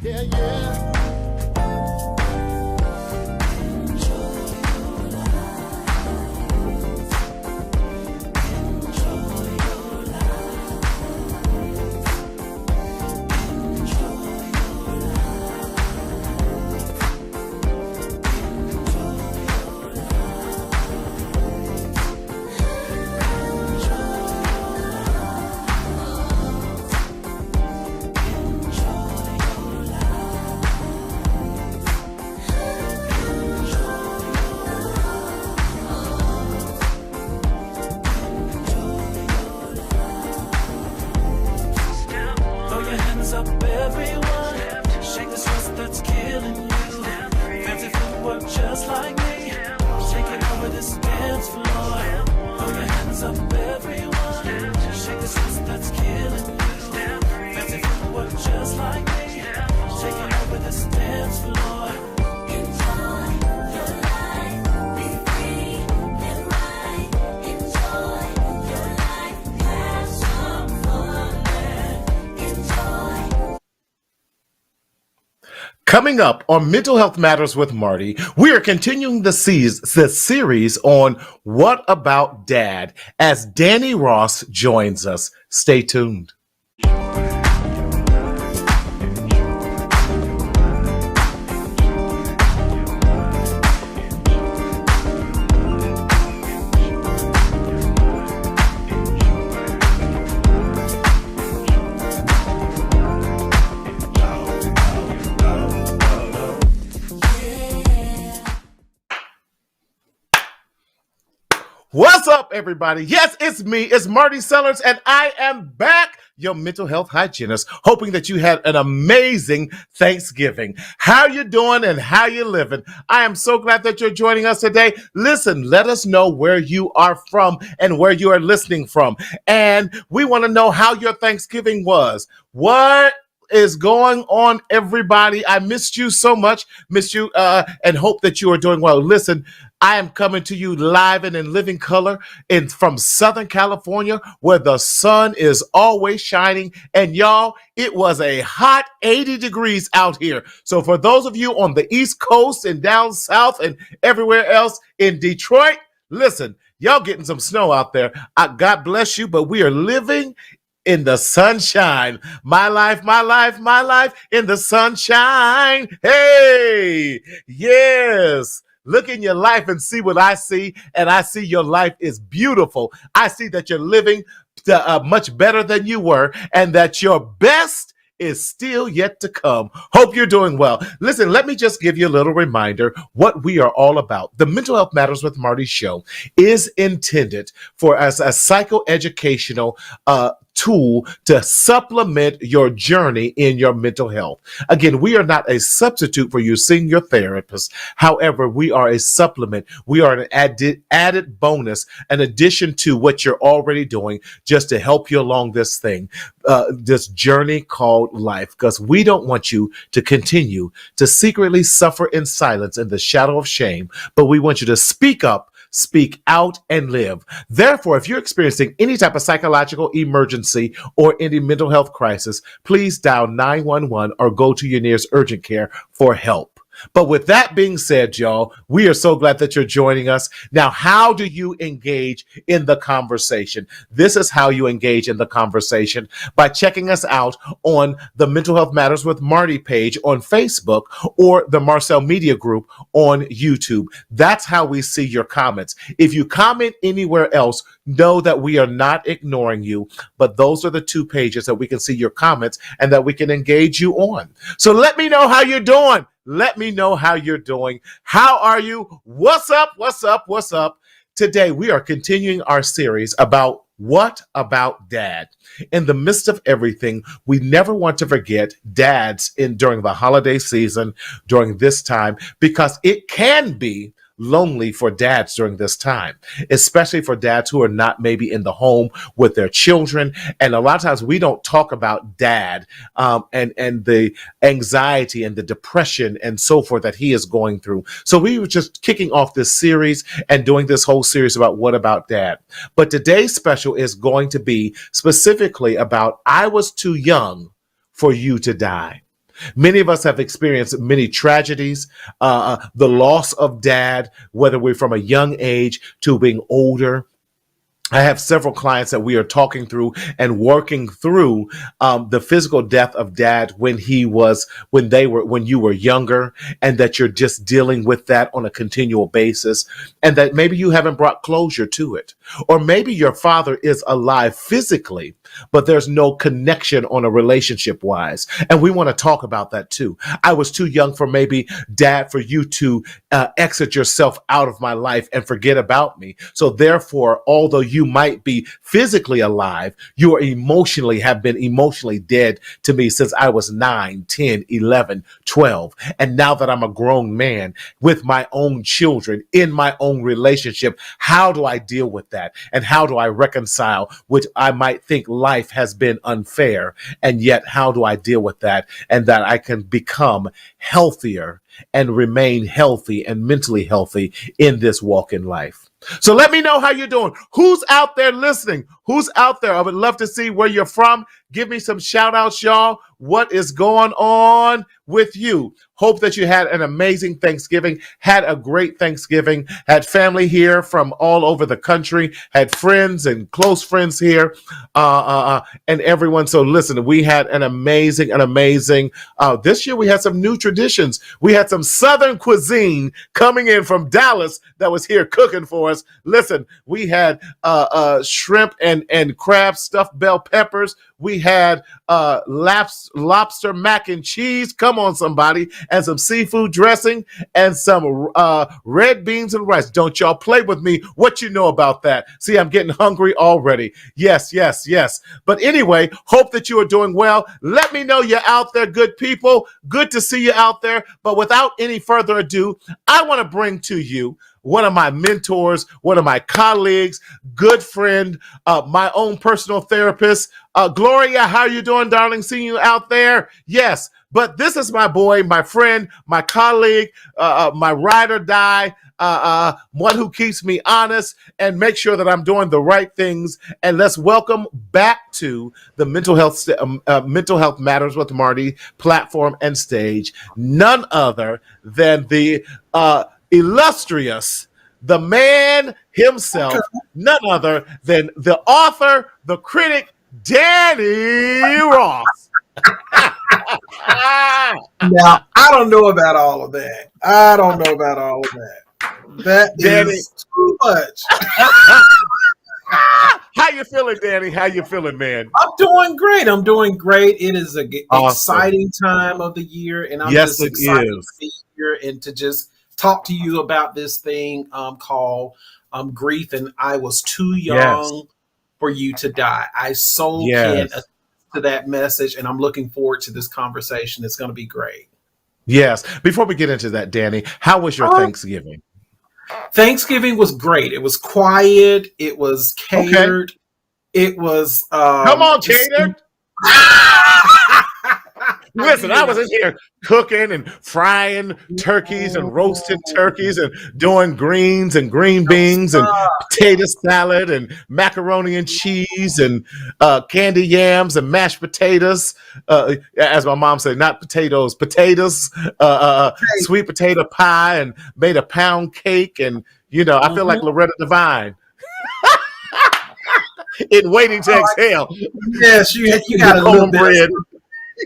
Yeah, yeah. Up everyone, shake the stress that's killing you. Fancy footwork just like me, shake it over this dance floor. Throw your hands up everyone, shake the stress that's killing you. Fancy footwork just like me, shake it over this dance floor. Enjoy your life, be free and right. Enjoy your life, have some fun and enjoy. Coming up on Mental Health Matters with Marty, we are continuing the series on What About Dad as Danny Ross joins us. Stay tuned. What's up, everybody? Yes, it's me. It's Marty Sellers, and I am back, your mental health hygienist, hoping that you had an amazing Thanksgiving. How you doing and how you living? I am so glad that you're joining us today. Listen, let us know where you are from and where you are listening from. And we want to know how your Thanksgiving was. What is going on, everybody? I missed you so much. Missed you and hope that you are doing well. Listen, I am coming to you live and in living color from Southern California, where the sun is always shining. And y'all, it was a hot 80 degrees out here. So for those of you on the East Coast and down south and everywhere else in Detroit, listen, y'all getting some snow out there. God bless you, but we are living in the sunshine. My life, my life, my life in the sunshine. Hey, yes. Look in your life and see what I see, and I see your life is beautiful. I see that you're living much better than you were, and that your best is still yet to come. Hope you're doing well. Listen, let me just give you a little reminder what we are all about. The Mental Health Matters with Marty show is intended for as a psychoeducational tool to supplement your journey in your mental health. Again, we are not a substitute for you seeing your therapist. However, we are a supplement. We are an added bonus, an addition to what you're already doing, just to help you along this thing, this journey called life, because we don't want you to continue to secretly suffer in silence in the shadow of shame, but we want you to speak up, speak out, and live. Therefore, if you're experiencing any type of psychological emergency or any mental health crisis, please dial 911 or go to your nearest urgent care for help. But with that being said, y'all, we are so glad that you're joining us. Now, how do you engage in the conversation? This is how you engage in the conversation, by checking us out on the Mental Health Matters with Marty page on Facebook or the Marcel Media Group on YouTube. That's how we see your comments. If you comment anywhere else, know that we are not ignoring you, but those are the two pages that we can see your comments and that we can engage you on. So let me know how you're doing. Let me know how you're doing. How are you? What's up? What's up? What's up? Today, we are continuing our series about What About Dad? In the midst of everything, we never want to forget dads during the holiday season, during this time, because it can be lonely for dads during this time, especially for dads who are not maybe in the home with their children. And a lot of times we don't talk about dad and the anxiety and the depression and so forth that he is going through. So we were just kicking off this series and doing this whole series about What About Dad? But today's special is going to be specifically about I Was Too Young for You to Die. Many of us have experienced many tragedies, the loss of dad, whether we're from a young age to being older. I have several clients that we are talking through and working through the physical death of dad when you were younger, and that you're just dealing with that on a continual basis, and that maybe you haven't brought closure to it, or maybe your father is alive physically, but there's no connection on a relationship wise, and we want to talk about that too. I was too young for maybe dad for you to exit yourself out of my life and forget about me. So therefore, although you might be physically alive, you have been emotionally dead to me since I was 9, 10, 11, 12. And now that I'm a grown man with my own children in my own relationship, how do I deal with that? And how do I reconcile, which I might think life has been unfair, and yet how do I deal with that, and that I can become healthier and remain healthy and mentally healthy in this walk in life? So let me know how you're doing. Who's out there listening? Who's out there? I would love to see where you're from. Give me some shout outs, y'all. What is going on with you? Hope that you had an amazing Thanksgiving, had a great Thanksgiving, had family here from all over the country, had friends and close friends here, and everyone. So listen, we had an amazing, this year we had some new traditions. We had some Southern cuisine coming in from Dallas that was here cooking for us. Listen, we had shrimp and crab stuffed bell peppers. We had lobster mac and cheese. Come on, somebody. And some seafood dressing and some red beans and rice. Don't y'all play with me. What you know about that? See, I'm getting hungry already. Yes. But anyway, hope that you are doing well. Let me know you're out there, good people. Good to see you out there. But without any further ado, I want to bring to you one of my mentors, one of my colleagues, good friend, my own personal therapist. Gloria, how are you doing, darling? Seeing you out there? Yes, but this is my boy, my friend, my colleague, my ride or die, one who keeps me honest and make sure that I'm doing the right things. And let's welcome back to the Mental Health Matters with Marty platform and stage, none other than the illustrious, the man himself, none other than the author, the critic, Danny Ross. Now, I don't know about all of that. That Danny. is too much. How you feeling, Danny? How you feeling, man? I'm doing great. It is an exciting time of the year, and I'm just excited to be here and to just talk to you about this thing called grief. And I was too young for you to die. I can attest to that message, and I'm looking forward to this conversation. It's going to be great. Yes. Before we get into that, Danny, how was your Thanksgiving? Thanksgiving was great. It was quiet. It was catered. Okay. It was come on, catered. Listen, I was in here cooking and frying turkeys and roasted turkeys and doing greens and green beans and potato salad and macaroni and cheese and candy yams and mashed potatoes. As my mom said, not potatoes, sweet potato pie, and made a pound cake. And, I feel like Loretta Devine. In Waiting to Exhale. Yes, you got a little bit.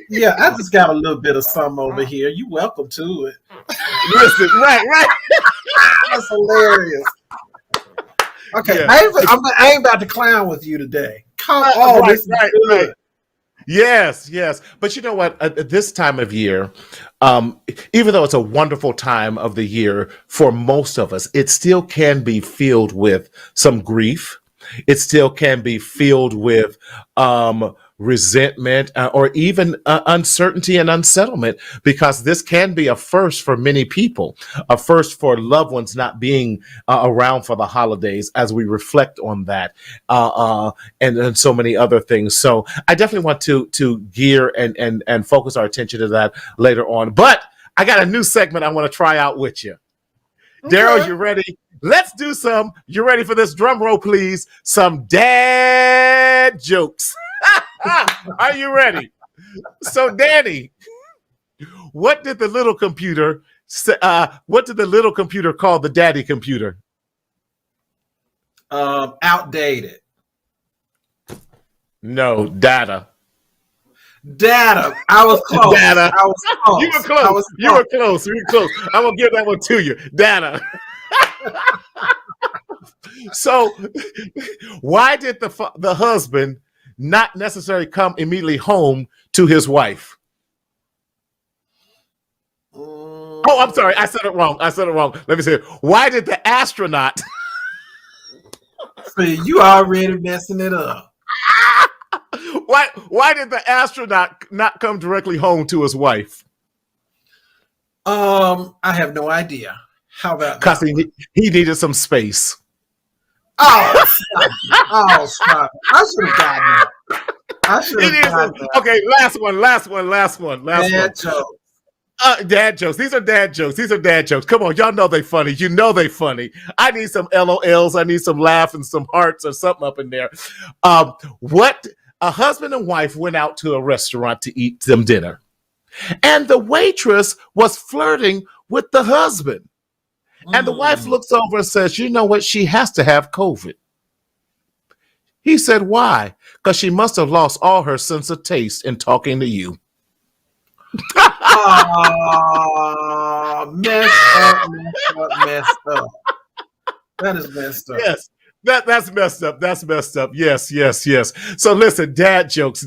Yeah, I just got a little bit of something over here. You welcome to it. Listen, right. That's hilarious. Okay, yeah. I ain't about to clown with you today. Come on, right. Yes. But you know what? At this time of year, even though it's a wonderful time of the year for most of us, it still can be filled with some grief. It still can be filled with resentment or even uncertainty and unsettlement, because this can be a first for many people, a first for loved ones not being around for the holidays, as we reflect on that and so many other things. So I definitely want to gear and focus our attention to that later on. But I got a new segment I want to try out with you. Okay. Daryl, you ready? Let's do some. You ready for this? Drum roll, please. Some dad jokes. Are you ready? So, Danny, What did the little computer say, what did the little computer call the daddy computer? Outdated. No, data. Data. I was close. Data. I was close. You were close. I was You were close. You were close. I'm gonna give that one to you. Data. So, why did the husband not necessarily come immediately home to his wife? Oh, I'm sorry. I said it wrong. Let me say it. Why did the astronaut? See, you already messing it up. Why did the astronaut not come directly home to his wife? I have no idea. How about Because that? he needed some space. Oh, stop it. Oh, stop it. I should have gotten that. I should have gotten that. Okay, last one. Bad joke. Dad jokes. These are dad jokes. Come on, y'all know they funny. You know they funny. I need some LOLs. I need some laugh and some hearts or something up in there. What a husband and wife went out to a restaurant to eat some dinner, and the waitress was flirting with the husband. And the wife looks over and says, "You know what? She has to have COVID." He said, "Why?" "Because she must have lost all her sense of taste in talking to you." Oh, messed up. That is messed up. Yes. That's messed up. That's messed up. Yes. So listen, dad jokes.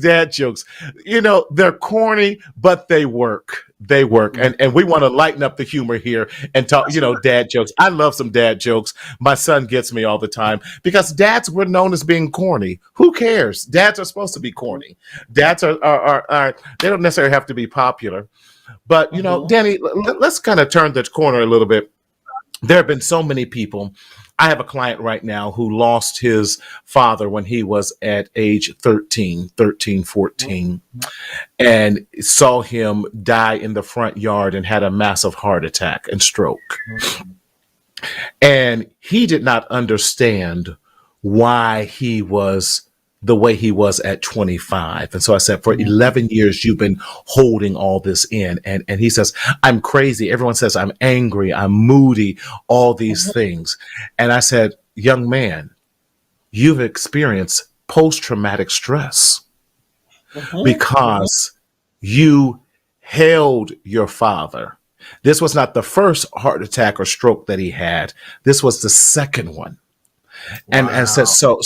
You know, they're corny, but they work. And we want to lighten up the humor here and talk, dad jokes. I love some dad jokes. My son gets me all the time because dads were known as being corny. Who cares? Dads are supposed to be corny. Dads are they don't necessarily have to be popular. But, Danny, let's kind of turn the corner a little bit. There have been so many people. I have a client right now who lost his father when he was at age 13, 14, and saw him die in the front yard and had a massive heart attack and stroke. And he did not understand why he was the way he was at 25. And so I said, for 11 years, you've been holding all this in. And he says, I'm crazy. Everyone says I'm angry, I'm moody, all these things. And I said, young man, you've experienced post-traumatic stress because you held your father. This was not the first heart attack or stroke that he had. This was the second one. And said, so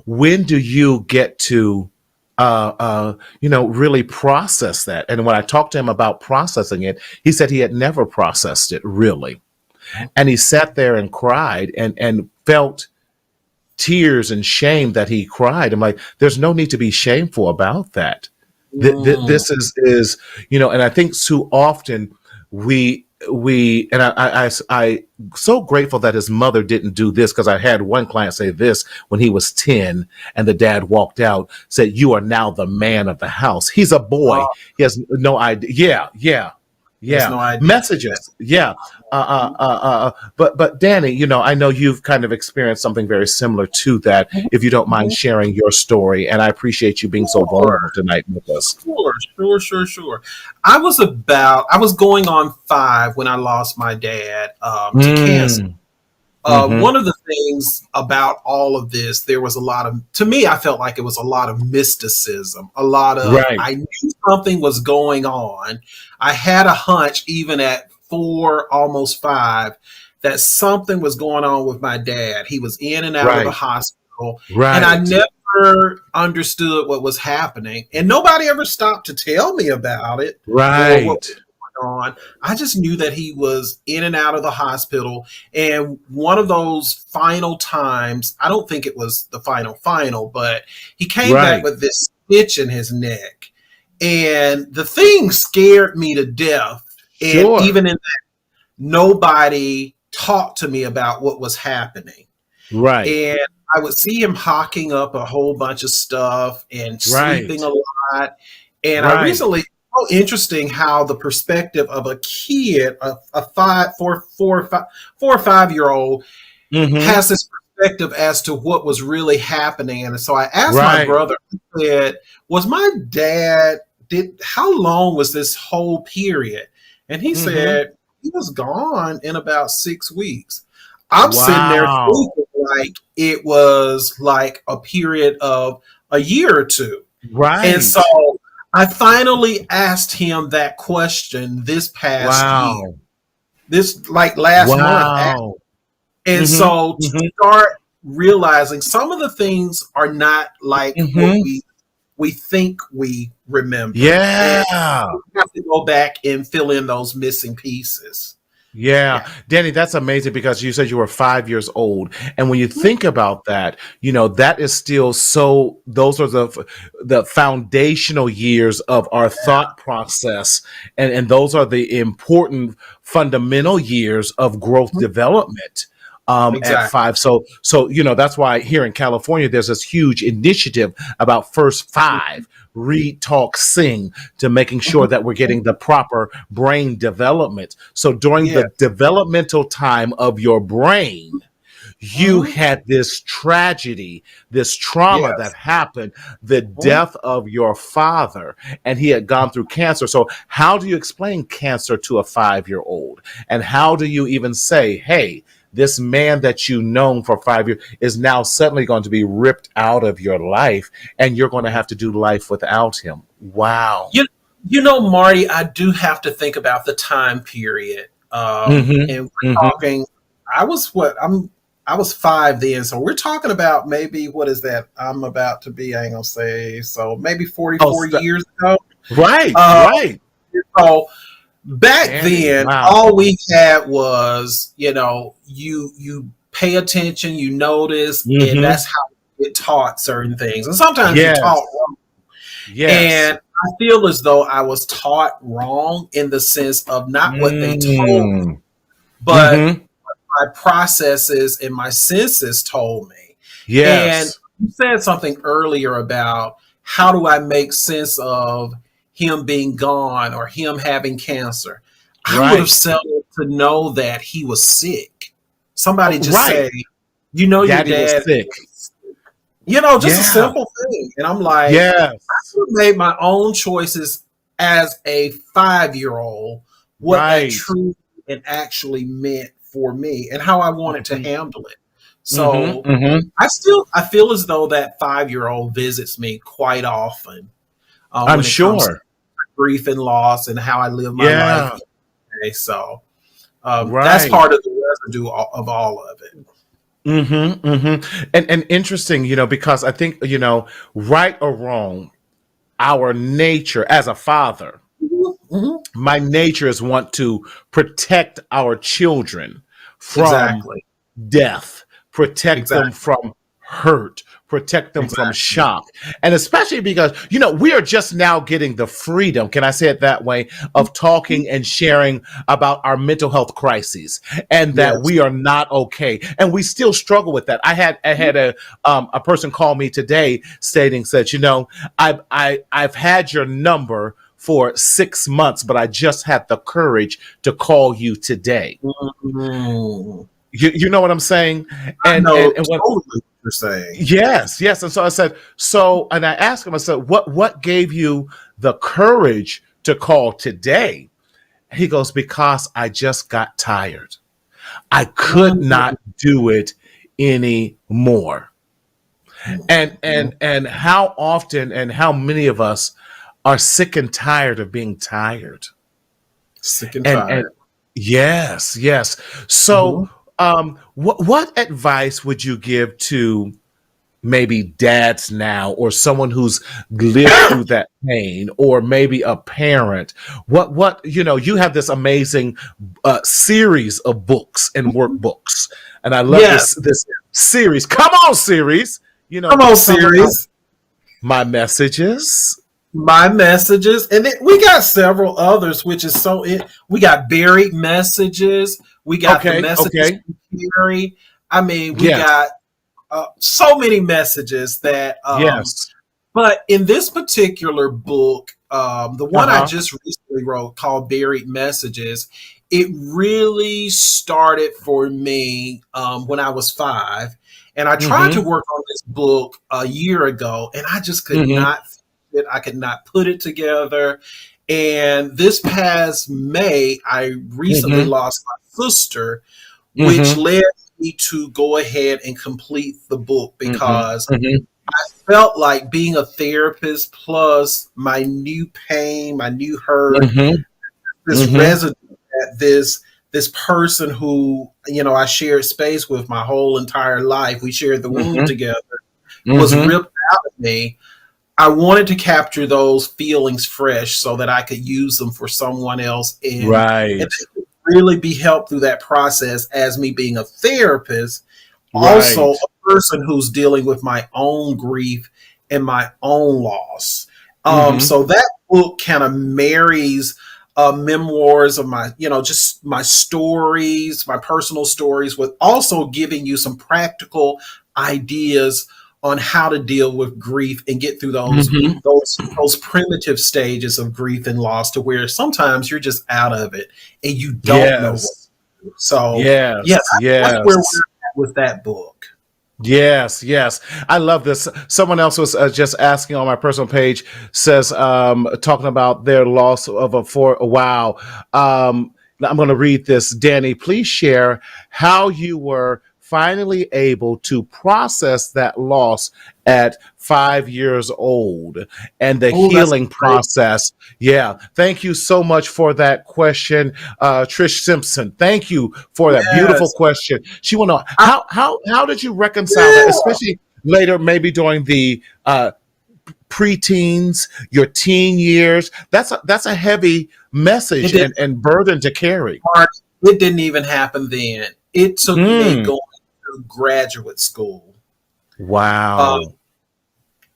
when do you get to, really process that? And when I talked to him about processing it, he said he had never processed it really. And he sat there and cried and felt tears and shame that he cried. I'm like, there's no need to be shameful about that. This is, and I think too often and I so grateful that his mother didn't do this, because I had one client say this when he was 10 and the dad walked out, said, "You are now the man of the house." He's a boy. He has no idea. Yeah. No idea. Messages. Yeah. But Danny, I know you've kind of experienced something very similar to that. If you don't mind sharing your story, and I appreciate you being so vulnerable tonight with us. Sure. I was going on 5 when I lost my dad to cancer. One of the things about all of this, there was to me, I felt like it was a lot of mysticism, a lot of, I knew something was going on. I had a hunch, even at 4, almost 5, that something was going on with my dad. He was in and out of the hospital, and I never understood what was happening, and nobody ever stopped to tell me about it. Or what was going on. I just knew that he was in and out of the hospital, and one of those final times, I don't think it was the final, but he came back with this stitch in his neck. And the thing scared me to death. And even in that, nobody talked to me about what was happening. And I would see him hawking up a whole bunch of stuff and sleeping a lot. And I recently, interesting how the perspective of a kid, a 4 or 5 year old, has this perspective as to what was really happening. And so I asked my brother, I said, was my dad how long was this whole period? And he Mm-hmm. said he was gone in about 6 weeks. I'm sitting there Wow. thinking like it was like a period of a year or two. And Right. so I finally asked him that question this past year, Wow. this like last month. Wow. And Mm-hmm. so to Mm-hmm. start realizing some of the things are not like what Mm-hmm. we think we remember. And Yeah. we have to go back and fill in those missing pieces. Yeah, Yeah. Danny, that's amazing because you said you were 5 years old, and when you think about that, that is still so. Those are the foundational years of our thought process, and those are the important fundamental years of growth development. At Exactly. five, so that's why here in California there's this huge initiative about first five read, talk, sing to making sure that we're getting the proper brain development. So during Yeah. the developmental time of your brain, you Mhm. had this tragedy, this trauma that Yes. happened, the Mhm. death of your father, and he had gone through cancer. So, how do you explain cancer to a 5 year old? And how do you even say, hey, this man that you known for 5 years is now suddenly going to be ripped out of your life, and you're going to have to do life without him? Wow. You, you know, Marty, I do have to think about the time period. Mm-hmm. And we're Mm-hmm. talking, I was five then. So we're talking about maybe, what is that? I'm about to be, I ain't gonna say, so maybe Oh, 44 years ago. right, Uh, right. so back Danny, then, wow. all we had was, you pay attention, you notice, and Mm-hmm. that's how you get taught certain things. And sometimes you're Yes, taught wrong. yes. And I feel as though I was taught wrong in the sense of not what they told me, Mm. but Mm-hmm. my processes and my senses told me. And Yes. you said something earlier about how do I make sense of him being gone or him having cancer. I would have Right. settled to know that he was sick. Somebody just Right. say, your Daddy was dad, sick. just a Yeah. simple thing. And I'm like, Yes. made my own choices as a 5-year old, what that Right. truly and actually meant for me and how I wanted to handle it. Mm-hmm. So Mm-hmm. I feel as though that 5-year old visits me quite often I'm when it comes to sure. grief and loss and how I live my life. Yeah. So that's Right. part of the residue of all of it. Mm-hmm. Mm-hmm. And interesting, because I think, right or wrong, our nature as a father, Mhm. my nature is want to protect our children from Exactly. death, protect them Exactly. from hurt, protect them from Exactly. shock. And especially because, we are just now getting the freedom, can I say it that way, of talking and sharing about our mental health crises and that Yes. we are not okay. And we still struggle with that. I had a person call me today said, I've had your number for 6 months, but I just had the courage to call you today. Mhm. You know what I'm saying? I And know and, and when totally what you're saying. yes, yes. And so I said, and I asked him, I said, what gave you the courage to call today? He goes, because I just got tired. I could not do it anymore. And how often and how many of us are sick and tired of being tired? Sick and And tired. yes, yes. So, Mhm. what advice would you give to maybe dads now, or someone who's lived through that pain, or maybe a parent? You have this amazing series of books and workbooks, and I love Yes. this series. Come on, series. Come on, Tell them about series. my messages. My messages, and then we got several others, which is we got buried messages. We got the Okay, messages okay, we carry. I mean, we yes, got so many messages that. yes, But in this particular book, the uh one I huh, just recently wrote called Buried Messages, it really started for me when I was 5. And I tried to mm-hmm, work on this book a year ago, and I just could mm-hmm, not. it. I could not put it together. And this past May, I recently Mm-hmm. lost my sister, which Mm-hmm. led me to go ahead and complete the book because Mm-hmm. I felt like being a therapist plus my new pain, my new hurt, Mm-hmm. this Mm-hmm. residue that this person who, you know, I shared space with my whole entire life, we shared the womb Mm-hmm. together, was Mm-hmm. ripped out of me. I wanted to capture those feelings fresh so that I could use them for someone else and Right. they could really be helped through that process as me being a therapist, also Right. a person who's dealing with my own grief and my own loss. Mm-hmm. So that book kind of marries memoirs of my, you know, just my stories, my personal stories, with also giving you some practical ideas on how to deal with grief and get through Mm-hmm. those primitive stages of grief and loss to where sometimes you're just out of it and you don't know what Yes. to do. So yeah, Yes. that's where we're Yes. at with that book. Yes, yes. I love this. Someone else was just asking on my personal page, says, talking about their loss of wow. I'm going to read this. Danny, please share how you were finally able to process that loss at 5 years old and the Oh, that's healing great. process. Yeah. Thank you so much for that question. Trish Simpson, thank you for that beautiful Yes. question. She want to know I, how did you reconcile that, yeah. especially later, maybe during the preteens, your teen years. That's a heavy It message didn't and burden to carry. it didn't even happen then. It took me Mm, going to graduate school. Uh, wow.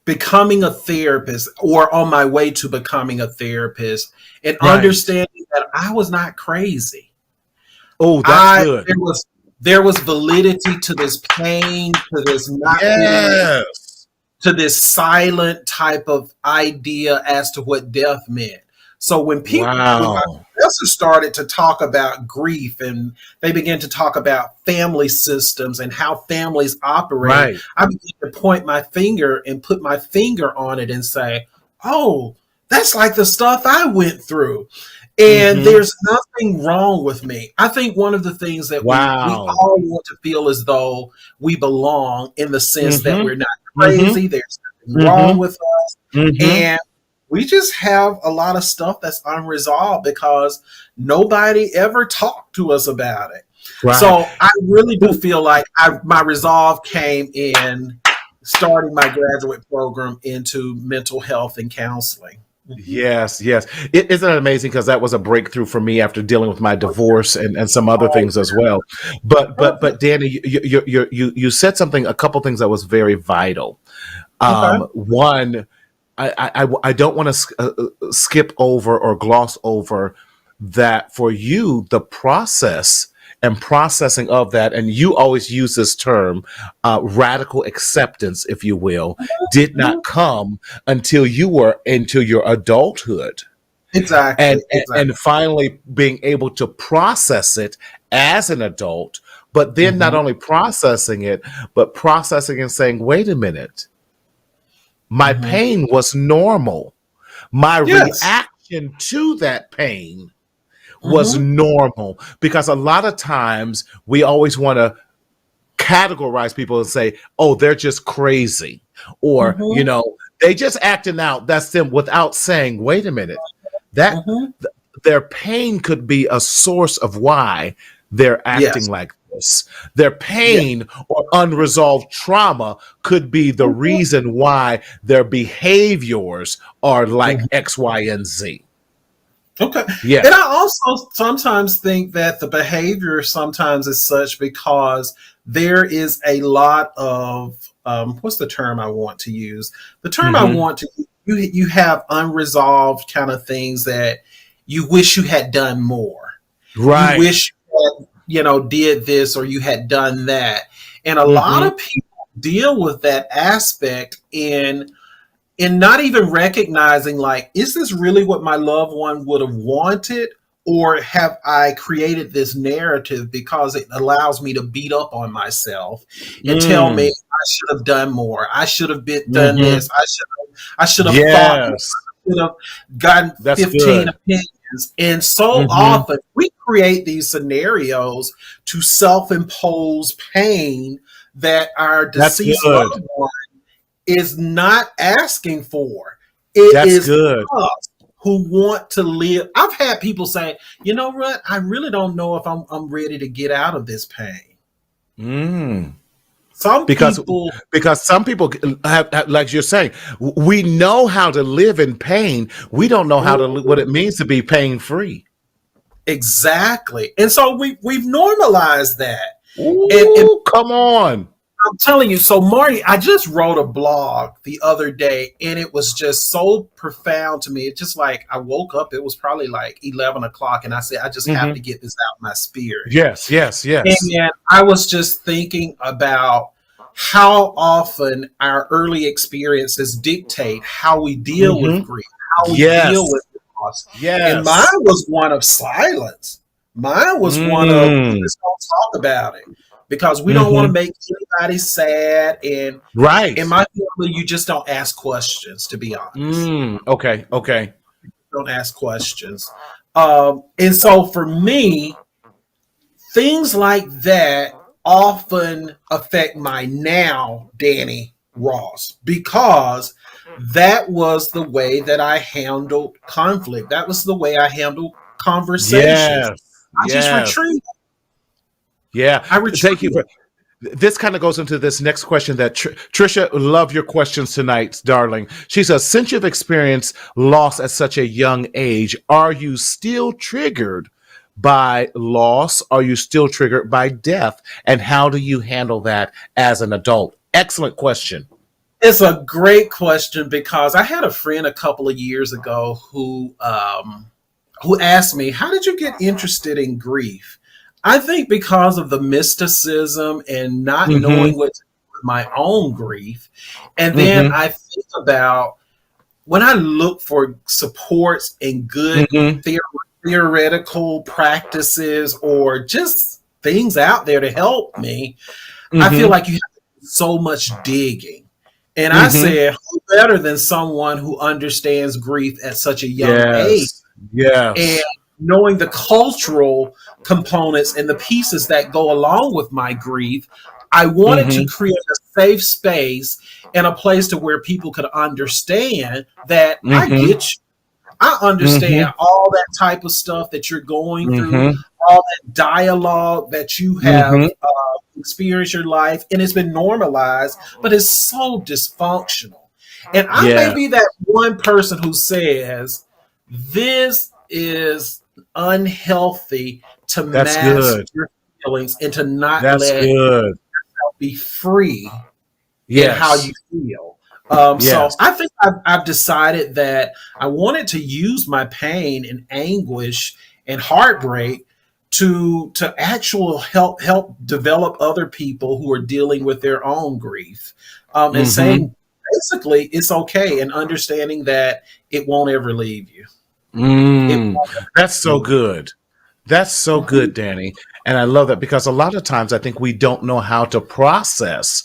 Becoming a therapist or on my way to becoming a therapist and Right. understanding that I was not crazy. Oh, that's I good. there was validity to this pain, to this not fitting in, Yes. to this silent type of idea as to what death meant. So when my Wow. professor started to talk about grief and they began to talk about family systems and how families operate, Right. I began to point my finger and put my finger on it and say, "Oh, that's like the stuff I went through." And Mm-hmm. there's nothing wrong with me. I think one of the things that we Wow. all want to feel as though we belong in the sense that Mm-hmm. we're not Mm-hmm. crazy, there's nothing wrong Mm-hmm. with us, Mm-hmm. and we just have a lot of stuff that's unresolved because nobody ever talked to us about it. Right. So I really do feel like my resolve came in starting my graduate program into mental health and counseling. Mhm. Yes, yes. Isn't it amazing? Because that was a breakthrough for me after dealing with my divorce and some other Oh, things as well. But Danny, you said something, a couple things that was very vital. okay. One, I don't want to skip over or gloss over that for you, the process and processing of that, and you always use this term, radical acceptance, if you will, did not come until you were into your adulthood. Exactly. Exactly. And finally being able to process it as an adult, but then not Hmm. only processing it, but processing and saying, wait a minute, my Hmm. pain was normal. My Yes. reaction to that pain was Hmm. normal, because a lot of times we always want to categorize people and say, oh, they're just crazy, or, Hmm. they just acting out. That's them, without saying, wait a minute, that Hmm. their pain could be a source of why they're acting Yes. like this. Their Yeah. pain or unresolved trauma could be the Mhm. reason why their behaviors are like Mhm. X, Y, and Z. Okay. Yeah. And I also sometimes think that the behavior sometimes is such because there is a lot of what's the term I want to use? The term I Hmm. want to you have unresolved kind of things that you wish you had done more. You Right. wish you had, did this or you had done that. And a lot Hmm. of people deal with that aspect in not even recognizing, like, is this really what my loved one would have wanted, or have I created this narrative because it allows me to beat up on myself and tell me Mm. I should have done more, I should have done Hmm. this, I should have I should have thought more. Yes. I should have gotten That's 15 good. opinions. And so Hmm. often we create these scenarios to self-impose pain that our That's deceased good. loved one is not asking for. It That's is good. us who want to live. I've had people say, you know what? I really don't know if I'm ready to get out of this pain. Mm. Some Because people, some people have, like you're saying, we know how to live in pain. We don't know how to what it means to be pain free. exactly. And so we've normalized that. And Ooh, come on. I'm telling you, so Marty, I just wrote a blog the other day and it was just so profound to me. It's just like I woke up, it was probably like 11 o'clock, and I said, I just have Hmm. to get this out of my spirit. Yes, yes, yes. And I was just thinking about how often our early experiences dictate how we deal with Hmm. grief, how we deal Yes, with loss. And mine yes. was one of silence. Mine was one of we Mm. just don't talk about it because we don't want to Hmm. make anybody sad. And Right. in my family, you just don't ask questions, to be honest. Mm. Okay, okay. Don't ask questions. And so for me, things like that often affect my now Danny Ross because that was the way that I handled conflict. That was the way I handled conversations. Yes, I just yes. retreat. Yeah. I Thank you retreat. for this. Kind of goes into this next question that Trisha, love your questions tonight, darling. She says, since you've experienced loss at such a young age, are you still triggered by loss? Are you still triggered by death? And how do you handle that as an adult? Excellent question. It's a great question because I had a friend a couple of years ago who asked me, "How did you get interested in grief?" I think because of the mysticism and not Mm-hmm. knowing what to do with my own grief, and then Mm-hmm. I think about when I look for supports and good Mm-hmm. theor- theoretical practices or just things out there to help me. I feel Mm-hmm. like you have to do so much digging. And I Mm-hmm. said, who better than someone who understands grief at such a young age Yes. and Yes. knowing the cultural components and the pieces that go along with my grief? I wanted to Mm-hmm. create a safe space and a place to where people could understand that I Mm-hmm. get you. I Mm-hmm. understand all that type of stuff that you're going through, Mm-hmm. all that dialogue that you have Mm-hmm. experienced your life, and it's been normalized, but it's so dysfunctional. And I may Yeah. be that one person who says this is unhealthy to That's mask good. your feelings and to not That's let good. be free in how Yes. you feel. So Yes. I think I've decided that I wanted to use my pain and anguish and heartbreak to actual help develop other people who are dealing with their own grief, and Mm-hmm. saying basically it's okay and understanding that it won't ever leave you. It Mm. won't ever That's so leave good. That's so you. Mhm. good, Danny. And I love that because a lot of times I think we don't know how to process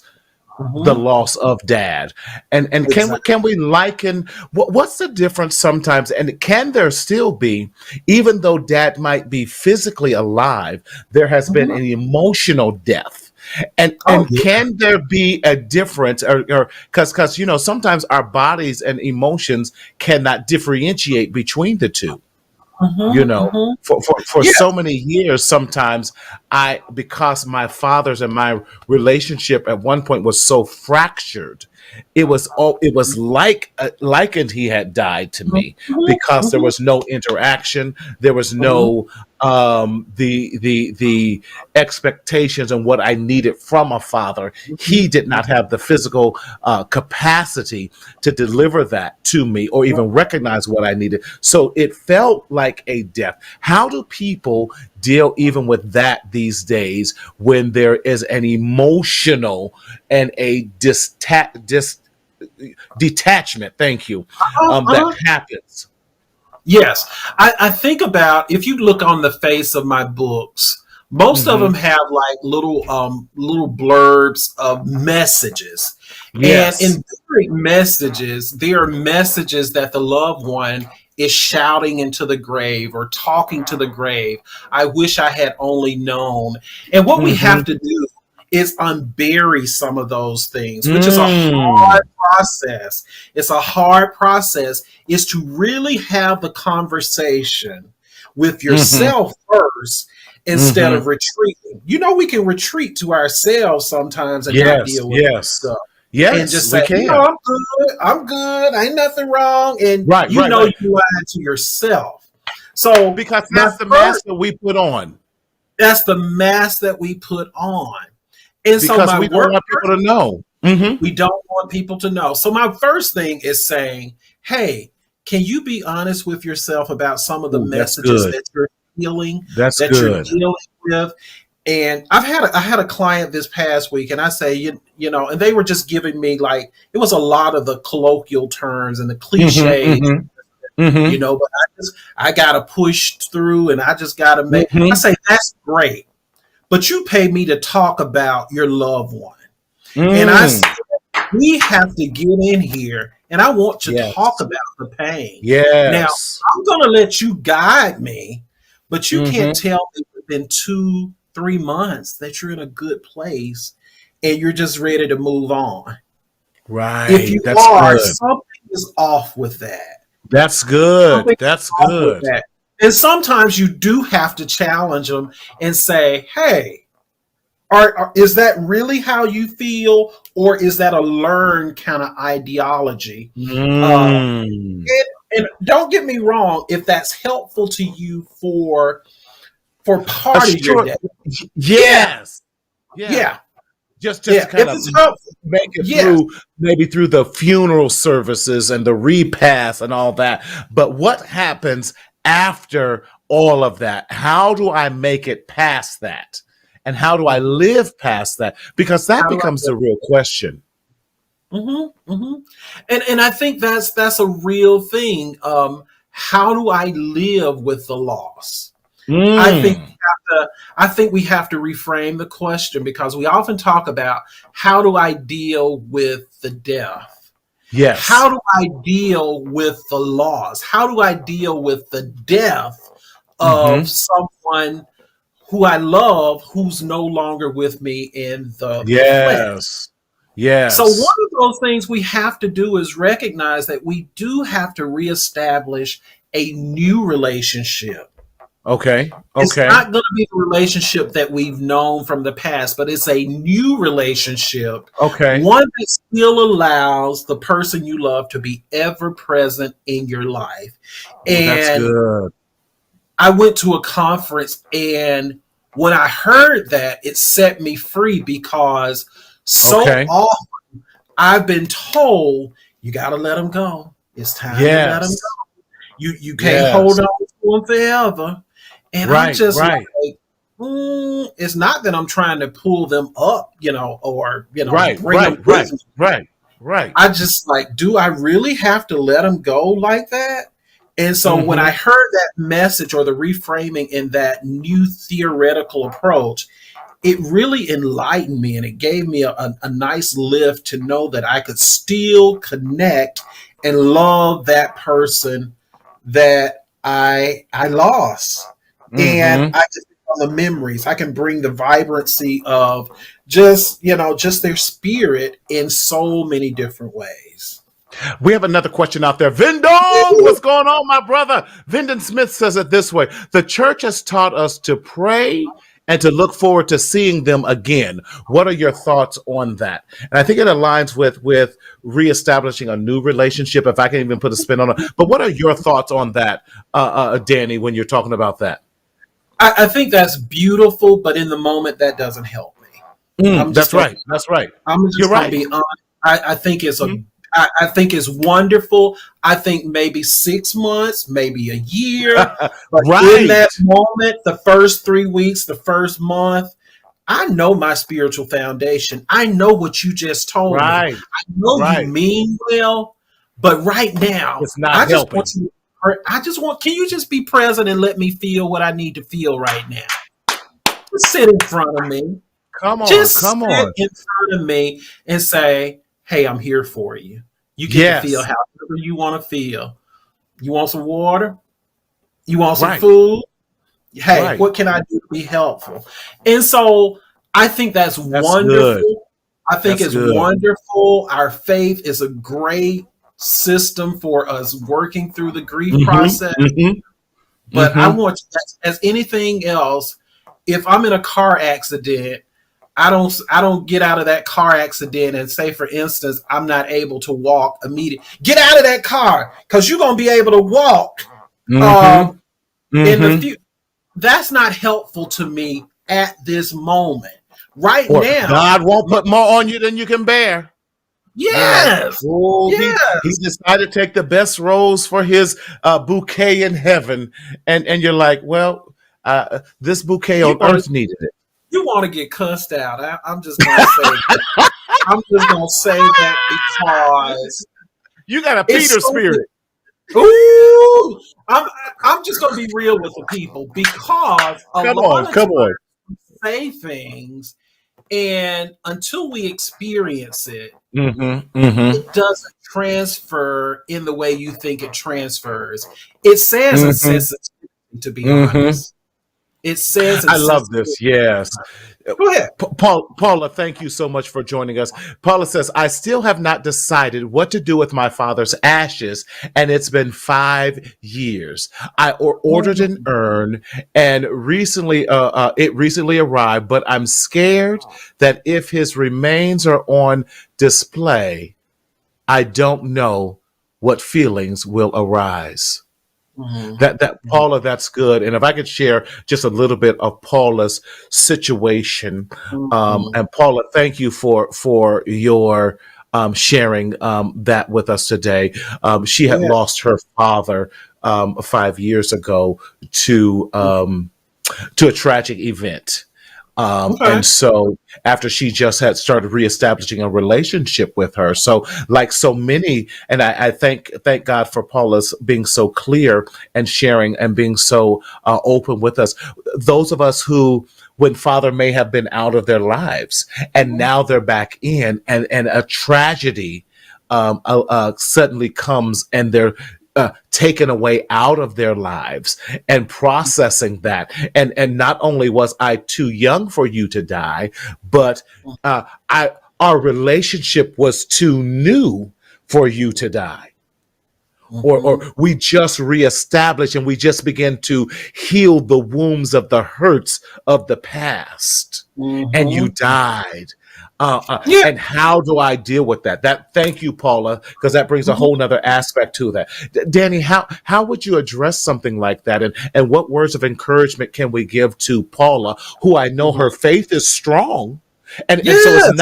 the Mhm. loss of dad. And Exactly. can we liken what's the difference sometimes, and can there still be, even though dad might be physically alive, there has been Mhm. an emotional death? Oh And yeah. can there be a difference, or because sometimes our bodies and emotions cannot differentiate between the two, you Mhm. know, Mhm. for Yeah. so many years. Sometimes I, because my father's and my relationship at one point was so fractured, it was like likened he had died to Mhm. me, Mhm. because there Mhm. was no interaction, there was Mhm. no the expectations and what I needed from a father. Mhm. He did not have the physical capacity to deliver that to me or even recognize what I needed. So it felt like a death. How do people deal even with that these days when there is an emotional and a detachment? Thank you. That Uh-huh. happens. Yes. I think about if you look on the face of my books, Most of Mm-hmm. them have like little blurbs of messages. And in Yes. different messages, there are messages that the loved one is shouting into the grave or talking to the grave. I wish I had only known. And what we Mm-hmm. have to do is unbury some of those things, which is a Mm. hard process. It's a hard process, is to really have the conversation with Mm-hmm. yourself first instead Mm-hmm. of retreating. You know, we can retreat to ourselves sometimes and not Yes. deal with Yes. stuff and Yes, just we say, can. I'm good, I'm good, ain't nothing wrong. And Right, you right, know, right. you lied to yourself. So, Because my that's the first, mask that we put on. that's the mask that we put on. And so, Because my we don't work, want people to know. Mm-hmm. we don't want people to know. So, my first thing is saying, hey, can you be honest with yourself about some of the Ooh, that's messages good. that you're feeling, That's that you're good. dealing with? And I had a client this past week, and I say, you know, and they were just giving me like it was a lot of the colloquial terms and the Mm-hmm. cliches, Mm-hmm. you Mm-hmm. know, but I gotta push through and I just gotta make I Mm-hmm. say that's great. But you pay me to talk about your loved one. And I Mm. say we have to get in here and I want to talk Yes. about the pain. Now, Yes. I'm gonna let you guide me, but you can't Mm-hmm. tell me within 2, 3 months that you're in a good place and you're just ready to move on. If Right. you That's are, good. something is off with that. That's good. Something That's off with good. that. And sometimes you do have to challenge them and say, hey, is that really how you feel? Or is that a learned kind of ideology? Uh, Mm. and don't get me wrong, if that's helpful to you for A part of your short. day, yeah, Yes. Yeah. yeah, Just to yeah. kind If of it's helpful, make it yes. through, maybe through the funeral services and the repast and all that. But what happens after all of that? How do I make it past that? And how do I live past that? Because that How do becomes I the real question. And I think that's a real thing. How do I live with the loss? I think Mm. I think we have to reframe the question because we often talk about how do I deal with the death? How Yes. do I deal with the loss? How do I deal with the death of Mm-hmm. someone who I love who's no longer with me in the flesh? Yes. So one Yes. of those things we have to do is recognize that we do have to reestablish a new relationship. Okay. It's Okay. not going to be the relationship that we've known from the past, but it's a new relationship, Okay. one that still allows the person you love to be ever present in your life. Oh, that's And good. I went to a conference, and when I heard that, it set me free because so Okay. often I've been told you got to let them go. It's time to let them Yes. go. You can't hold Yes. on to them forever. And I'm Right. just Right. like, it's not that I'm trying to pull them up, or Right. bring them Right. with Right. me. Right. Right. I just like, do I really have to let them go like that? And so when I Mm-hmm. heard that message or the reframing in that new theoretical approach, it really enlightened me and it gave me a nice lift to know that I could still connect and love that person that I lost. And Mm-hmm. I can on the memories. I can bring the vibrancy of just their spirit in so many different ways. We have another question out there. Vindon, what's going on, my brother? Vindon Smith says it this way: the church has taught us to pray and to look forward to seeing them again. What are your thoughts on that? And I think it aligns with reestablishing a new relationship, if I can even put a spin on it. But what are your thoughts on that, Danny, when you're talking about that? I think that's beautiful, but in the moment that doesn't help me. I'm just That's gonna right. That's right. I'm You're just gonna right. be honest. I think Mhm. I think it's wonderful. I think maybe 6 months, maybe a year, but in Right. that moment, the first 3 weeks, the first month, I know my spiritual foundation. I know what you just told me. Right. I know you Right. mean well, but right now, It's not helping. I just want, can you just be present and let me feel what I need to feel right now? sit in front of me. Come on, Just come sit on. in front of me and say, "Hey, I'm here for you." You get to feel Yes, however you want to feel. You want some water? You want some right, food? Hey, right. what can I do to be helpful? And so I think that's That's good. wonderful. I think That's it's good. wonderful. Our faith is a great system for us working through the grief Mm-hmm, process. mm-hmm, But I mm-hmm. want, as anything else, if I'm in a car accident, I don't get out of that car accident and say, for instance, I'm not able to walk immediately. Get out of that car because you're gonna be able to walk Mm-hmm. um, in the Mm-hmm. future. That's not helpful to me at this moment. Right Or now, God won't put more on you than you can bear. You know, yes, oh, he yes. decided to take the best rose for his bouquet in heaven, and you're like, well, this bouquet You on want to earth needed it. you want to get cussed out. I'm just gonna say I'm just gonna say that because You got a it's Peter so. spirit. Ooh, I'm just gonna be real with the people because a Come lot on, of come on. say things, and until we experience it, Mm-hmm. Mm-hmm. it doesn't transfer in the way you think it transfers. It says in Mm-hmm. sensitivity, to be Mm-hmm. honest. It says in I love sensitivity. this. Yes. Go ahead. Paula, thank you so much for joining us. Paula says, I still have not decided what to do with my father's ashes, and it's been 5 years. I ordered an urn, and it recently arrived, but I'm scared that if his remains are on display, I don't know what feelings will arise. Mhm. That Paula, that's good. And if I could share just a little bit of Paula's situation, Mhm. and Paula, thank you for your sharing that with us today. She had Yeah. lost her father 5 years ago to to a tragic event. Okay. And so after she just had started reestablishing a relationship with her. So like so many, and I thank God for Paula's being so clear and sharing and being so open with us. Those of us who when father may have been out of their lives and now they're back in and a tragedy suddenly comes and they're taken away out of their lives and processing that and not only was I too young for you to die, but I our relationship was too new for you to die, or Mhm. we just reestablished and we just begin to heal the wounds of the hurts of the past, and you Mhm. died. Yeah. And how do I deal with that? That thank you, Paula, because that brings a Mhm. whole nother aspect to that. Danny, how would you address something like that? And what words of encouragement can we give to Paula, who I know Mhm. her faith is strong, and so Yes.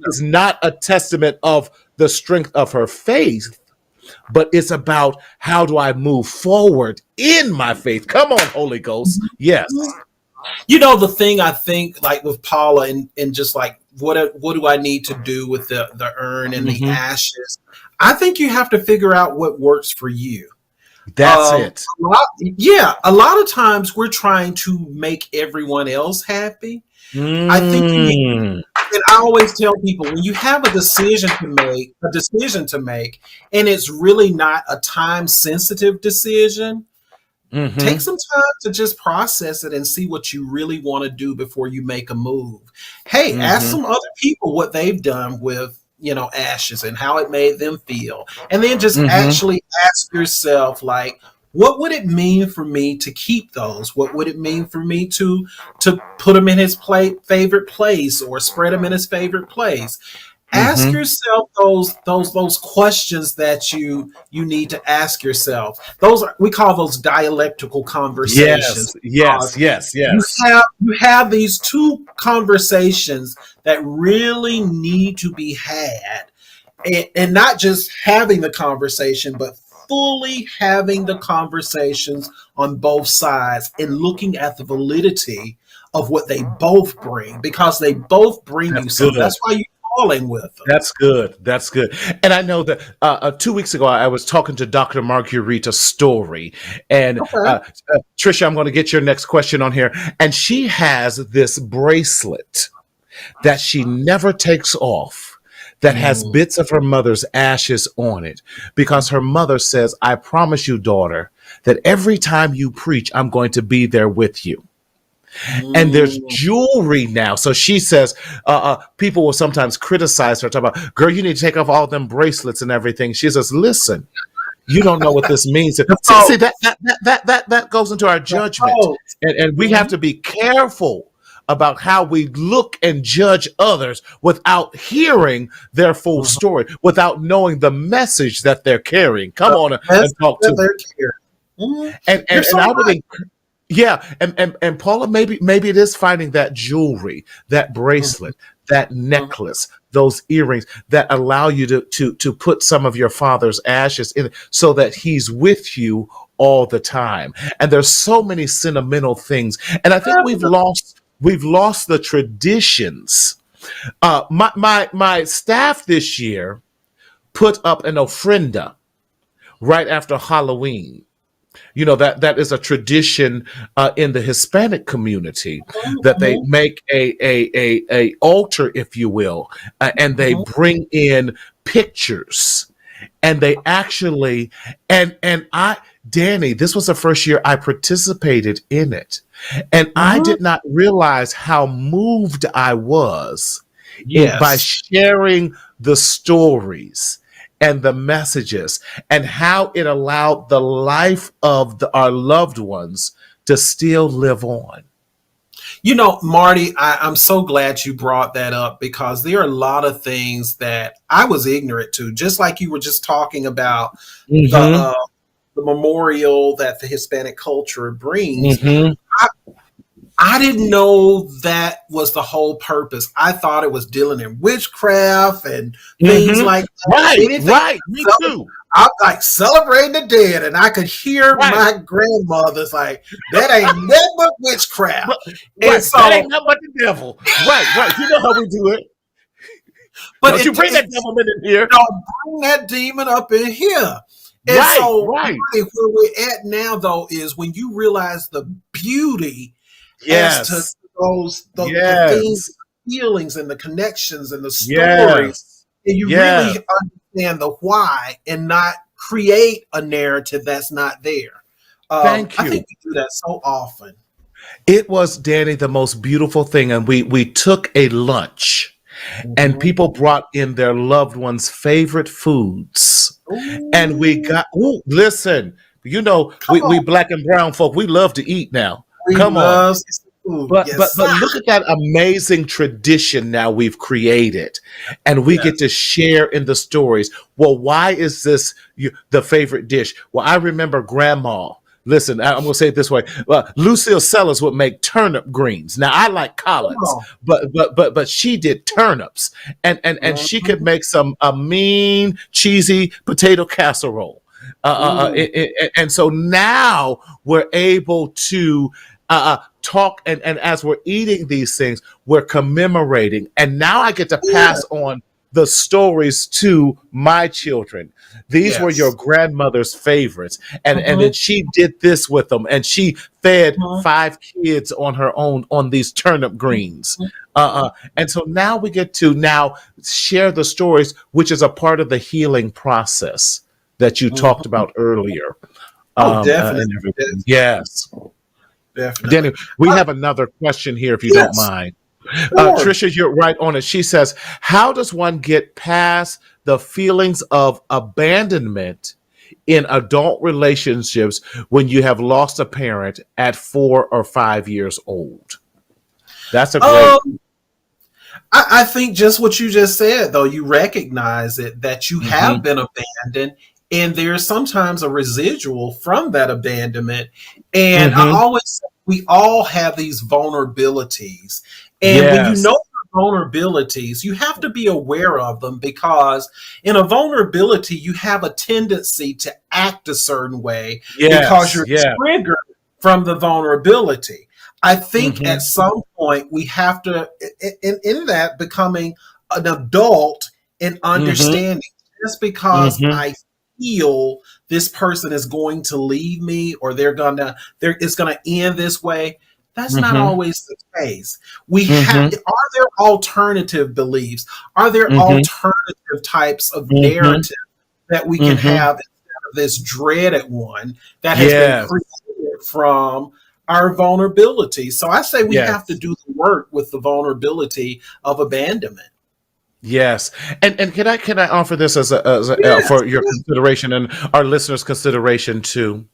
it's not a testament of the strength of her faith, but it's about how do I move forward in my faith. Come on, Holy Ghost. Yes. You know the thing I think like with Paula and just like what do I need to do with the urn and the Hmm. ashes? I think you have to figure out what works for you. That's it. A lot of times we're trying to make everyone else happy. I think you need, Mm. and I always tell people when you have a decision to make, and it's really not a time sensitive decision, take Hmm. some time to just process it and see what you really want to do before you make a move. Hey, ask Hmm. some other people what they've done with, ashes and how it made them feel. And then just Hmm. actually ask yourself like, what would it mean for me to keep those? What would it mean for me to put them in his favorite place or spread them in his favorite place? Ask Hmm. yourself those questions that you need to ask yourself. We call those dialectical conversations. Yes, yes, yes, You yes. have these two conversations that really need to be had, and not just having the conversation, but fully having the conversations on both sides and looking at the validity of what they both bring because they both bring you That's something. good. That's why you falling with them. That's good. That's good. And I know that 2 weeks ago, I was talking to Dr. Marguerite Story. And Okay. Trisha, I'm going to get your next question on here. And she has this bracelet that she never takes off that has bits of her mother's ashes on it because her mother says, I promise you, daughter, that every time you preach, I'm going to be there with you. And there's jewelry now. So she says, people will sometimes criticize her, talk about, girl, you need to take off all them bracelets and everything. She says, listen, you don't know what this means. See, that goes into our judgment. And we have to be careful about how we look and judge others without hearing their full story, without knowing the message that they're carrying. Come on and talk to me. And I would yeah, and Paula, maybe it is finding that jewelry, that bracelet, that necklace, those earrings that allow you to put some of your father's ashes in it so that he's with you all the time. And there's so many sentimental things, and I think we've lost the traditions. My staff this year put up an ofrenda right after Halloween. You know, that is a tradition in the Hispanic community that they make a altar, if you will, and they bring in pictures, and they actually and Danny, this was the first year I participated in it, and I did not realize how moved I was by sharing the stories and the messages, and how it allowed the life of our loved ones to still live on. You know, Marty, I'm so glad you brought that up because there are a lot of things that I was ignorant to, just like you were just talking about the memorial that the Hispanic culture brings. I didn't know that was the whole purpose. I thought it was dealing in witchcraft and things like that. Right. Me too. I'm like celebrating the dead, and I could hear my grandmother's like, that ain't nothing but witchcraft. And so, that ain't nothing but the devil. Right. You know how we do it. But don't you bring that devil in here. Don't bring that demon up in here. And so where we're at now, though, is when you realize the beauty as to the things, the feelings, and the connections and the stories, and you really understand the why and not create a narrative that's not there. Thank you. I think we do that so often. It was, Danny, the most beautiful thing, and we took a lunch, and people brought in their loved ones' favorite foods, and we got. Listen, you know, we black and brown folk, we love to eat now. Come on. But look at that amazing tradition now we've created, and we get to share in the stories. Well, why is this the favorite dish? Well, I remember Grandma. Listen, I'm going to say it this way. Lucille Sellers would make turnip greens. Now, I like collards, but she did turnips, and she could make some mean, cheesy potato casserole. And so now we're able to talk, and as we're eating these things, we're commemorating. And now I get to pass on the stories to my children. These were your grandmother's favorites. And then she did this with them, and she fed 5 kids on her own on these turnip greens. And so now we get to share the stories, which is a part of the healing process that you talked about earlier. Definitely. Yes. Definitely. Danny, we have another question here, if you don't mind. Trisha, you're right on it. She says, how does one get past the feelings of abandonment in adult relationships when you have lost a parent at 4 or 5 years old? That's a great... I think just what you just said, though, you recognize it, that you have been abandoned, and there's sometimes a residual from that abandonment. And I always say we all have these vulnerabilities. And when you know your vulnerabilities, you have to be aware of them, because in a vulnerability, you have a tendency to act a certain way because you're triggered from the vulnerability. I think at some point we have to, in that, becoming an adult in Mm-hmm. understanding. Just because Mm-hmm. I feel this person is going to leave me, or it's gonna end this way, that's not Mm-hmm. always the case. We have Mm-hmm. Are there alternative beliefs? Are there Mm-hmm. alternative types of Mm-hmm. narrative that we can Mm-hmm. have instead of this dreaded one that has been Yes. created from our vulnerability? So I say we have to Yes. do the work with the vulnerability of abandonment. Yes, and can I offer this Yes, for your consideration and our listeners' consideration too?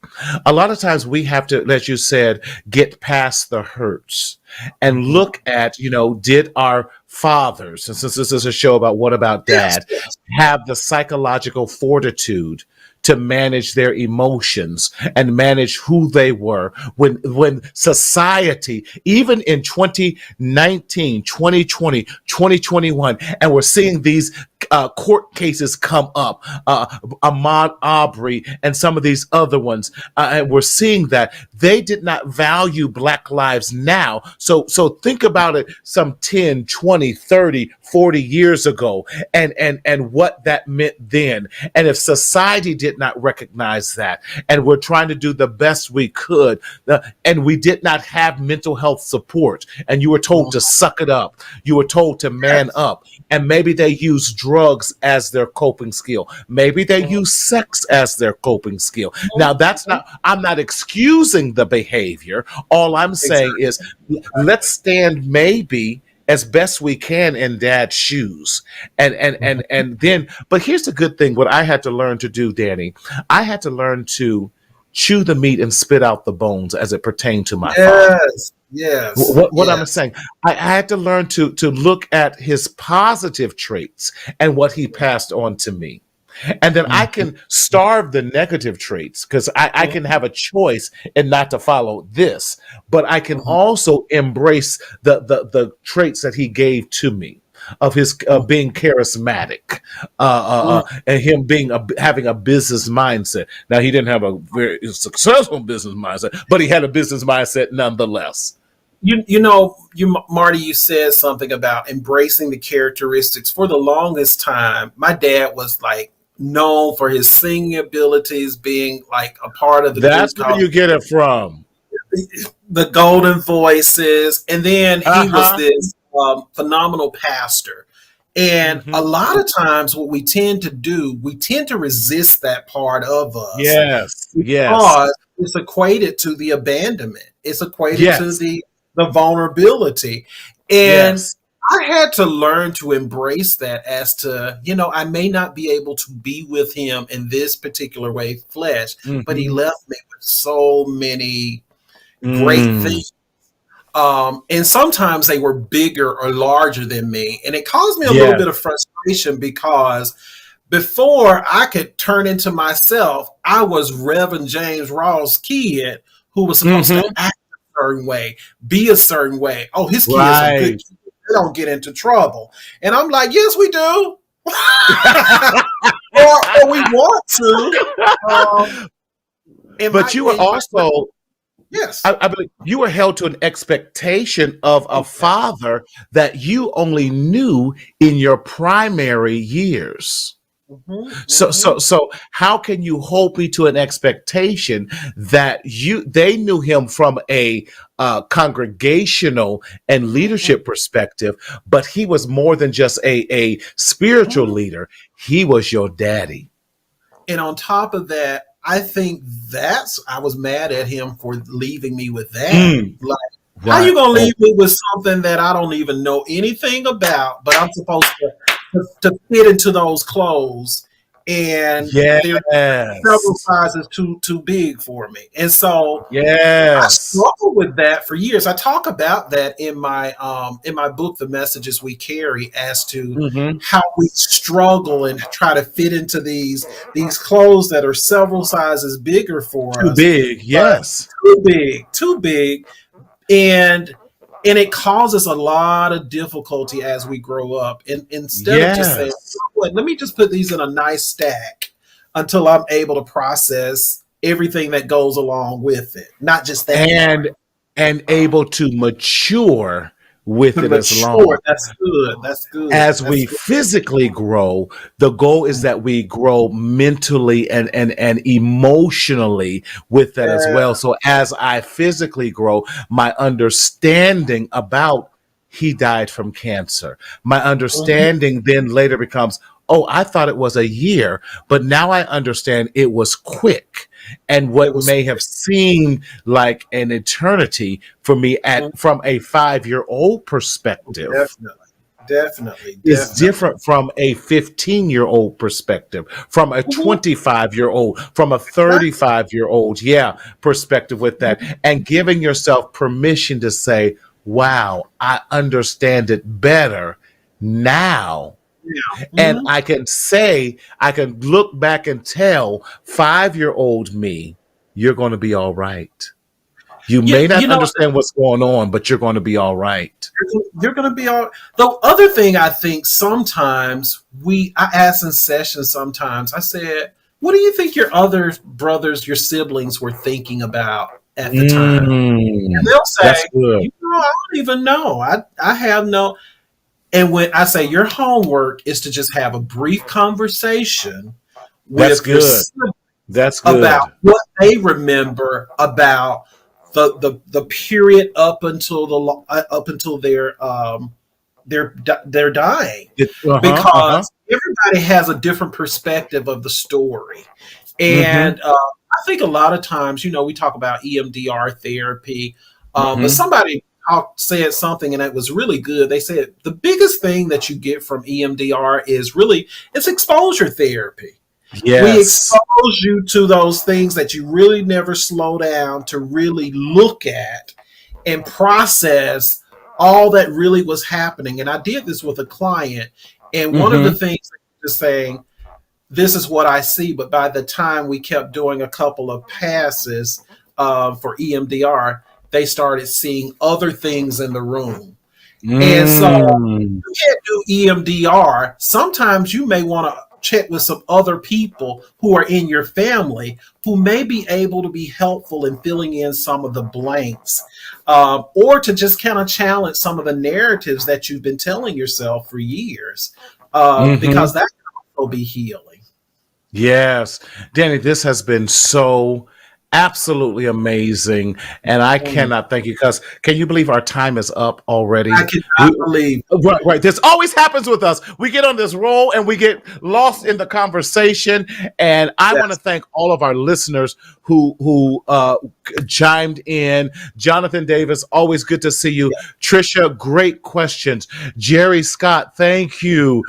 A lot of times we have to, as you said, get past the hurts and mhm. look at, did our fathers, and since this is a show about what about Yes, dad, yes. have the psychological fortitude to manage their emotions and manage who they were when society, even in 2019, 2020, 2021, and we're seeing these court cases come up, Ahmaud Arbery and some of these other ones, and we're seeing that they did not value Black lives now. So think about it some 10, 20, 30, 40 years ago, and what that meant then. And if society did not recognize that, and we're trying to do the best we could, and we did not have mental health support, and you were told to suck it up, you were told to man Yes. up, and maybe they use drugs as their coping skill, maybe they Mhm. use sex as their coping skill. Now, that's not, I'm not excusing the behavior. All I'm saying Exactly. is, let's stand maybe as best we can in dad's shoes, and then, but here's the good thing, what I had to learn to do, Danny, I had to learn to chew the meat and spit out the bones as it pertained to my father. Yes, yes, What I'm yes. saying, I had to learn to look at his positive traits and what he passed on to me. And then I Mhm. can starve the negative traits, because I can have a choice and not to follow this, but I can Mhm. also embrace the traits that he gave to me, of his being charismatic, Mhm. and him being having a business mindset. Now, he didn't have a very successful business mindset, but he had a business mindset nonetheless. Marty, you said something about embracing the characteristics. For the longest time, my dad was like known for his singing abilities, being like a part of the That's group where called you get it from. the Golden Voices, and then he was Uh-huh. this phenomenal pastor. And a Hmm. lot of times, what we tend to do, we tend to resist that part of us Yes, yes, because it's equated to the abandonment. It's equated to yes, the vulnerability. And yes. I had to learn to embrace that, as to, I may not be able to be with him in this particular way, flesh, but he Hmm. left me with so many great Mm. things. And sometimes they were bigger or larger than me. And it caused me a little Yes. bit of frustration because before I could turn into myself, I was Reverend James Rawls' kid who was supposed to Hmm. act a certain way, be a certain way. Oh, his kids are good Right. kids. They don't get into trouble. And I'm like, yes, we do. Or we want to. Um, and But my, you were and my, but also, yes. I believe you were held to an expectation of a Exactly. father that you only knew in your primary years. Hmm. So how can you hold me to an expectation that they knew him from a congregational and Hmm. leadership perspective, but he was more than just a spiritual Hmm. leader. He was your daddy. And on top of that, I think I was mad at him for leaving me with that. Mm, Like, how right. you gonna Oh, leave me with something that I don't even know anything about, but I'm supposed to fit into those clothes, and they're several yes. sizes too big for me. And so I Yes. struggled with that for years. I talk about that in my book, The Messages We Carry, as to Hmm. how we struggle and try to fit into these clothes that are several sizes bigger for Too us, big. but Yes. too big, and it causes a lot of difficulty as we grow up. And instead of just saying, "You Yes. know what, let me just put these in a nice stack until I'm able to process everything that goes along with it, not just that part." And able to mature with it as long. Mature. That's good. That's good. As That's we good. physically grow, the goal is that we grow mentally and emotionally with that as Yeah. well. So as I physically grow, my understanding about he died from cancer, my Mhm. understanding then later becomes, oh, I thought it was a year, but now I understand it was quick. And It what was may have seemed like an eternity for me mhm. at from a 5-year-old perspective Definitely. Definitely. is Definitely. different from a 15-year-old perspective, from a Mhm. 25-year-old, from a Right. 35-year-old, perspective with that. And giving yourself permission to say, wow, I understand it better now. Yeah. And Mhm. I can say, I can look back and tell 5-year-old me, you're going to be all right. You Yeah, may not you know, understand what's going on, but you're going to be all right. you're going to be all. The other thing I think sometimes I ask in sessions. Sometimes I said, "What do you think your other brothers, your siblings, were thinking about at the time?" And Mm, they'll say, that's good. I don't even know. I have no." And when I say your homework is to just have a brief conversation That's with your good. siblings That's about good. what they remember about the period up until they're dying, Uh-huh. because everybody has a different perspective of the story. Mm-hmm. And I think a lot of times, we talk about EMDR therapy, but Mm-hmm. somebody said something and it was really good. They said the biggest thing that you get from EMDR is really it's exposure therapy. We Yes. expose you to those things that you really never slow down to really look at and process all that really was happening. And I did this with a client, and one of the Mm-hmm. things that he was saying, this is what I see. But by the time we kept doing a couple of passes for EMDR, they started seeing other things in the room. And so Mm. you can't do EMDR. Sometimes you may want to check with some other people who are in your family who may be able to be helpful in filling in some of the blanks, or to just kind of challenge some of the narratives that you've been telling yourself for years, Mm-hmm. because that can also be healing. Yes. Danny, this has been so absolutely amazing. And I Mm. cannot thank you because can you believe our time is up I already? cannot We believe. right. This always happens with us. We get on this roll and we get lost in the conversation. And I want to Yes. thank all of our listeners who chimed in. Jonathan Davis, always good to see you. Yes. Trisha, great questions. Jerry Scott, thank you.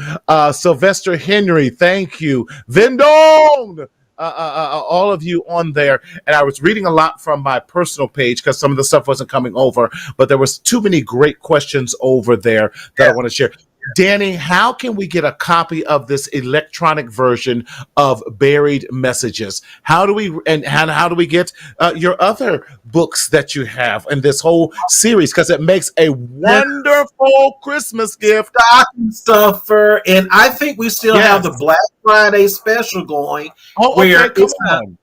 Sylvester Henry, thank you. Vendome. All of you on there, and I was reading a lot from my personal page because some of the stuff wasn't coming over, but there was too many great questions over there that I want to share. Danny, how can we get a copy of this electronic version of Buried Messages? How do we and how do we get your other books that you have in this whole series? Because it makes a Yes. wonderful Christmas gift. Stocking stuffer, and I think we still have the Yes. Black Friday special going, Oh, okay. where Come on.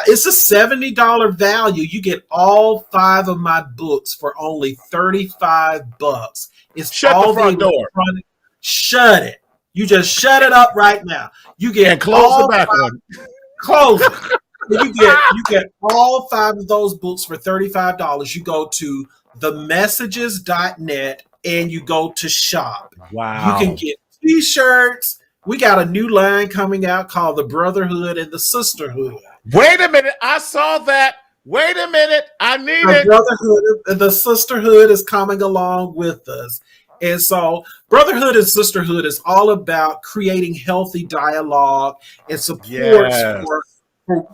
it's a $70 value. You get all 5 of my books for only $35. It's Shut the all the front door electronic. Shut it. You just shut it up right now. You and get close the all back one. close it. You get all 5 of those books for $35. You go to themessages.net and you go to shop. You can Wow. get t-shirts. We got a new line coming out called the Brotherhood and the Sisterhood. Wait a minute. I saw that. Wait a minute. I need The it. Brotherhood and the Sisterhood is coming along with us. And so, Brotherhood and Sisterhood is all about creating healthy dialogue and supports Yes. for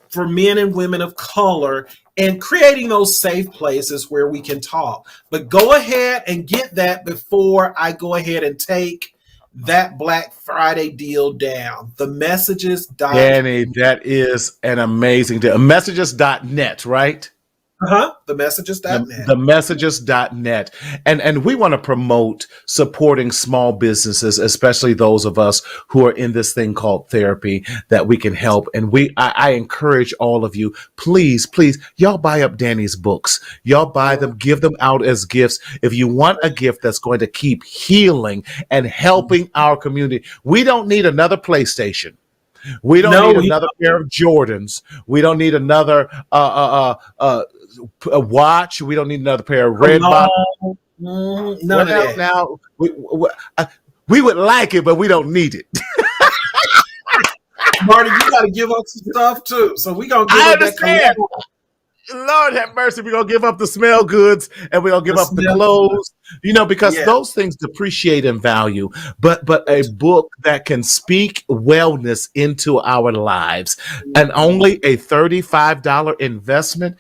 for men and women of color, and creating those safe places where we can talk. But go ahead and get that before I go ahead and take that Black Friday deal down. The messages dot Danny, that is an amazing deal. Messages.net, right? themessages.net. Themessages.net. And we want to promote supporting small businesses, especially those of us who are in this thing called therapy, that we can help. And I encourage all of you, please, y'all buy up Danny's books. Y'all buy them, give them out as gifts. If you want a gift that's going to keep healing and helping our community, we don't need another PlayStation. We don't need another pair of Jordans. We don't need another a watch. We don't need another pair of red bottoms. None of that. Now we would like it, but we don't need it. Marty, you got to give up some stuff too. So we gonna give I up understand. Lord have mercy. We're going to give up the smell goods and we're going to give up the clothes, because those things depreciate in value. But a book that can speak wellness into our lives, and only a $35 investment,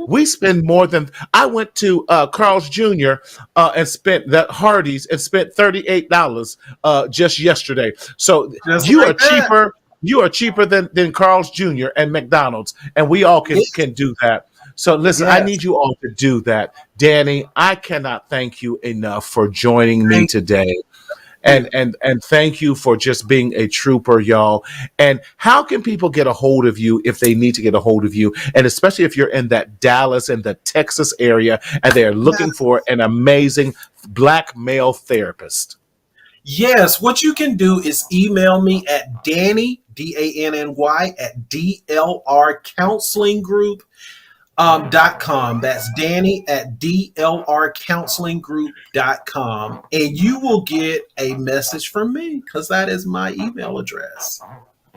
we spend more than, I went to Carl's Jr. And spent that Hardee's and spent $38 just yesterday. So you are cheaper. You are cheaper than Carl's Jr. and McDonald's, and we all can do that. So listen, I need you all to do that. Danny, I cannot thank you enough for joining me today. And thank you for just being a trooper, y'all. And how can people get a hold of you if they need to get a hold of you? And especially if you're in that Dallas and the Texas area and they're looking for an amazing Black male therapist. Yes, what you can do is email me at Danny, DANNY, at DLRCounselingGroup.com. That's Danny at DLRCounselingGroup.com. And you will get a message from me because that is my email address.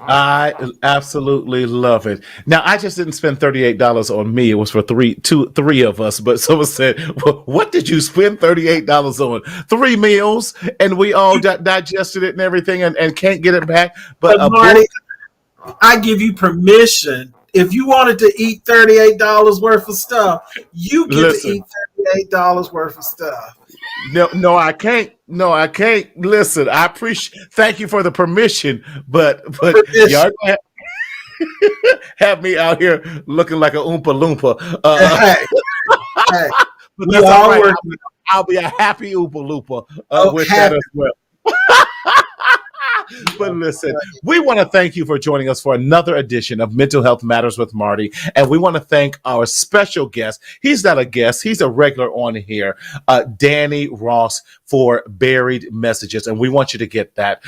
I absolutely love it. Now, I just didn't spend $38 on me. It was for three of us. But someone said, well, what did you spend $38 on? 3 meals, and we all digested it and everything and can't get it back. But Marty, I give you permission. If you wanted to eat $38 worth of stuff, you get to eat $38 worth of stuff. No, I can't. No, I can't. Listen, I appreciate. Thank you for the permission, but y'all have me out here looking like a Oompa Loompa. Hey, but that's all right. I'll be a happy Oompa Loompa with that as well. But listen, we want to thank you for joining us for another edition of Mental Health Matters with Marty. And we want to thank our special guest. He's not a guest. He's a regular on here, Danny Ross, for Buried Messages. And we want you to get that,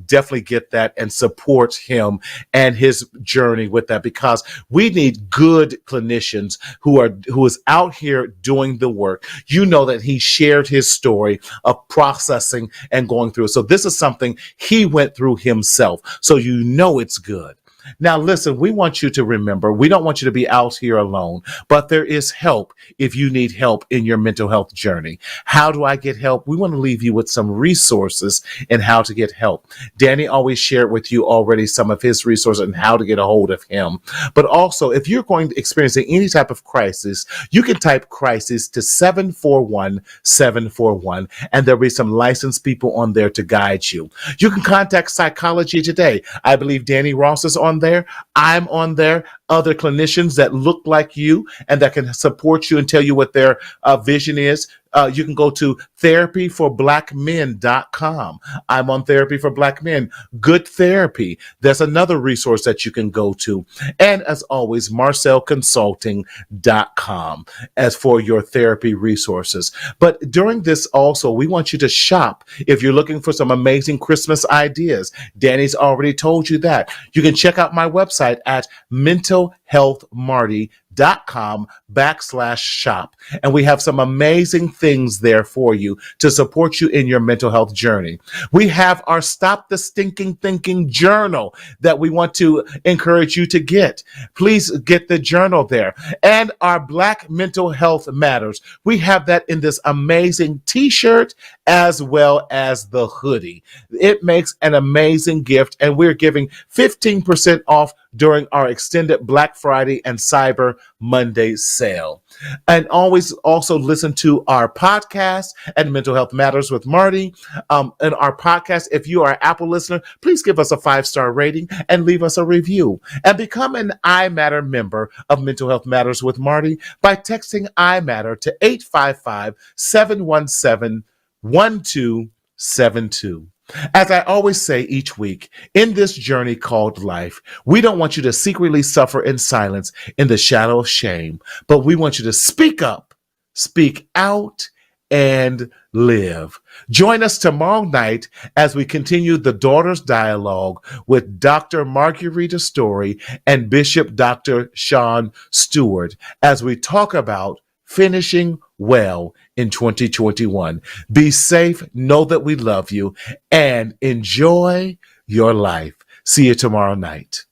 definitely get that and support him and his journey with that, because we need good clinicians who is out here doing the work. You know that he shared his story of processing and going through. So this is something he went through himself. So it's good. Now, listen, we want you to remember, we don't want you to be out here alone, but there is help if you need help in your mental health journey. How do I get help? We want to leave you with some resources and how to get help. Danny always shared with you already some of his resources and how to get a hold of him. But also, if you're going to experiencing any type of crisis, you can type crisis to 741-741, and there'll be some licensed people on there to guide you. You can contact Psychology Today. I believe Danny Ross is on there. I'm on there. Other clinicians that look like you and that can support you and tell you what their vision is. You can go to therapyforblackmen.com. I'm on Therapy for Black Men. Good Therapy. There's another resource that you can go to. And as always, marcelconsulting.com as for your therapy resources. But during this also, we want you to shop if you're looking for some amazing Christmas ideas. Danny's already told you that. You can check out my website at mentalhealthmarty.com/shop. And we have some amazing things there for you to support you in your mental health journey. We have our Stop the Stinking Thinking journal that we want to encourage you to get. Please get the journal there. And our Black Mental Health Matters. We have that in this amazing t-shirt as well as the hoodie. It makes an amazing gift, and we're giving 15% off during our extended Black Friday and Cyber Monday sale. And always also listen to our podcast and Mental Health Matters with Marty. And our podcast, if you are an Apple listener, please give us a 5-star rating and leave us a review. And become an iMatter member of Mental Health Matters with Marty by texting iMatter to 855-717-1272. As I always say each week, in this journey called life, we don't want you to secretly suffer in silence in the shadow of shame, but we want you to speak up, speak out, and live. Join us tomorrow night as we continue the Daughters Dialogue with Dr. Margarita Story and Bishop Dr. Sean Stewart as we talk about finishing well in 2021. Be safe, know that we love you, and enjoy your life. See you tomorrow night.